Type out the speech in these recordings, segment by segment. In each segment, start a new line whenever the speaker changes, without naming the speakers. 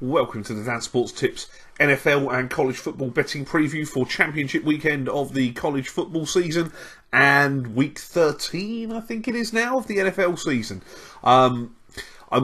Welcome to the Dan Sports Tips NFL and college football betting preview for championship weekend of the college football season and week 13, I think it is now, of the NFL season. I'm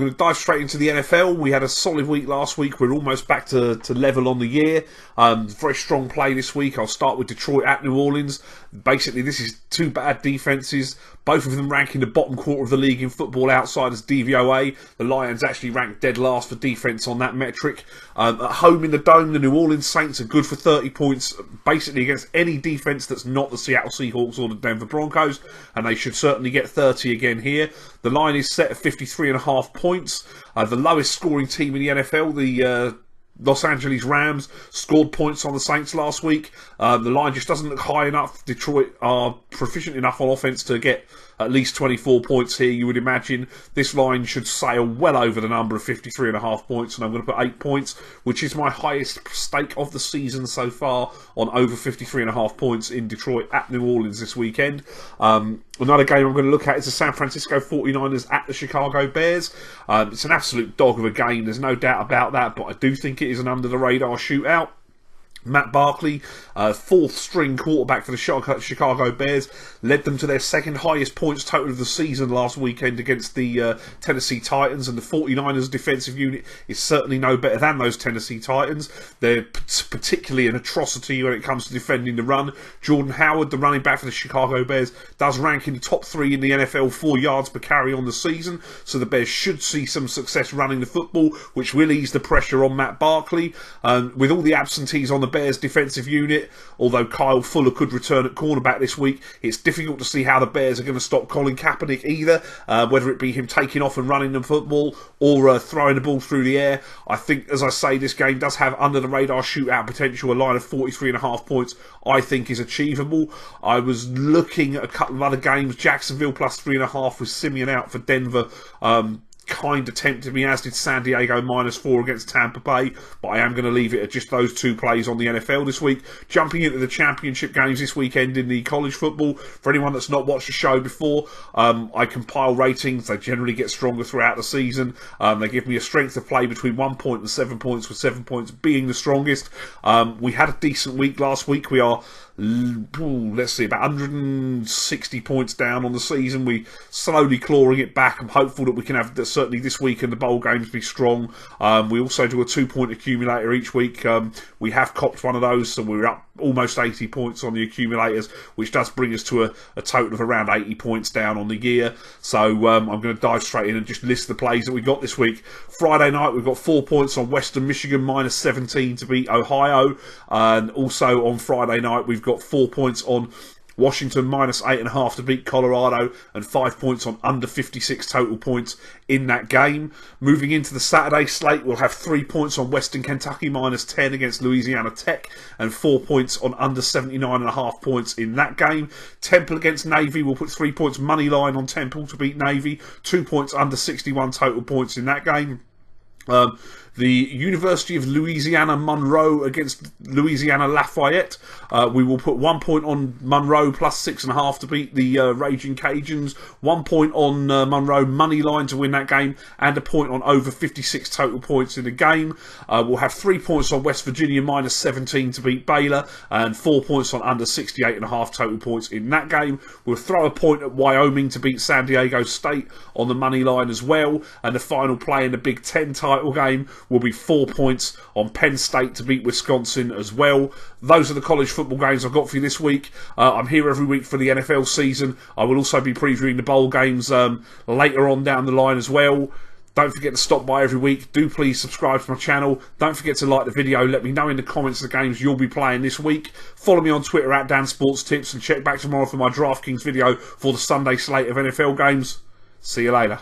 going to dive straight into the NFL. We had a solid week last week. We're almost back to level on the year. Very strong play this week. I'll start with Detroit at New Orleans. Basically, this is two bad defences. Both of them rank in the bottom quarter of the league in Football Outsiders DVOA. The Lions actually ranked dead last for defence on that metric. At home in the Dome, the New Orleans Saints are good for 30 points, basically against any defence that's not the Seattle Seahawks or the Denver Broncos, and they should certainly get 30 again here. The line is set at 53.5 points. The lowest scoring team in the NFL, the Los Angeles Rams, scored points on the Saints last week. The line just doesn't look high enough. Detroit are proficient enough on offense to get at least 24 points here, you would imagine. This line should sail well over the number of 53.5 points, and I'm going to put 8 points, which is my highest stake of the season so far, on over 53.5 points in Detroit at New Orleans this weekend. Another game I'm going to look at is the San Francisco 49ers at the Chicago Bears. It's an absolute dog of a game, there's no doubt about that, but I do think it is an under-the-radar shootout. Matt Barkley, fourth string quarterback for the Chicago Bears, led them to their second highest points total of the season last weekend against the Tennessee Titans, and the 49ers defensive unit is certainly no better than those Tennessee Titans. They're particularly an atrocity when it comes to defending the run. Jordan Howard, the running back for the Chicago Bears, does rank in the top 3 in the NFL 4 yards per carry on the season, so the Bears should see some success running the football, which will ease the pressure on Matt Barkley. With all the absentees on the Bears defensive unit, although Kyle Fuller could return at cornerback this week, it's difficult to see how the Bears are going to stop Colin Kaepernick either, whether it be him taking off and running the football or throwing the ball through the air. I think, as I say, this game does have under the radar shootout potential. A line of 43.5 points I think is achievable. I was looking at a couple of other games. Jacksonville plus 3.5 with Simeon out for Denver. Kind of tempted me, as did San Diego -4 against Tampa Bay, but I am going to leave it at just those two plays on the NFL this week. Jumping into the championship games this weekend in the college football, for anyone that's not watched the show before, I compile ratings. They generally get stronger throughout the season. They give me a strength of play between 1 point and 7 points, with 7 points being the strongest. We had a decent week last week. We are, let's see, about 160 points down on the season. We slowly clawing it back. I'm hopeful that we can have certainly this week and the bowl games be strong. We also do a 2-point accumulator each week. We have copped one of those, so we're up almost 80 points on the accumulators, which does bring us to a total of around 80 points down on the year. So I'm going to dive straight in and just list the plays that we got this week. Friday night, we've got 4 points on Western Michigan -17 to beat Ohio, and also on Friday night we've got 4 points on Washington -8.5 to beat Colorado, and 5 points on under 56 total points in that game. Moving into the Saturday slate, we'll have 3 points on Western Kentucky -10 against Louisiana Tech, and 4 points on under 79.5 points in that game. Temple against Navy, we'll put 3 points money line on Temple to beat Navy, 2 points under 61 total points in that game. The University of Louisiana Monroe against Louisiana Lafayette. We will put 1 point on Monroe plus 6.5 to beat the Raging Cajuns. 1 point on Monroe money line to win that game, and a point on over 56 total points in the game. We'll have 3 points on West Virginia -17 to beat Baylor, and 4 points on under 68.5 total points in that game. We'll throw a point at Wyoming to beat San Diego State on the money line as well. And the final play in the Big Ten title game will be 4 points on Penn State to beat Wisconsin as well. Those are the college football games I've got for you this week. I'm here every week for the NFL season. I will also be previewing the bowl games later on down the line as well. Don't forget to stop by every week. Do please subscribe to my channel. Don't forget to like the video. Let me know in the comments the games you'll be playing this week. Follow me on Twitter at dansports.tips, and check back tomorrow for my DraftKings video for the Sunday slate of NFL games. See you later.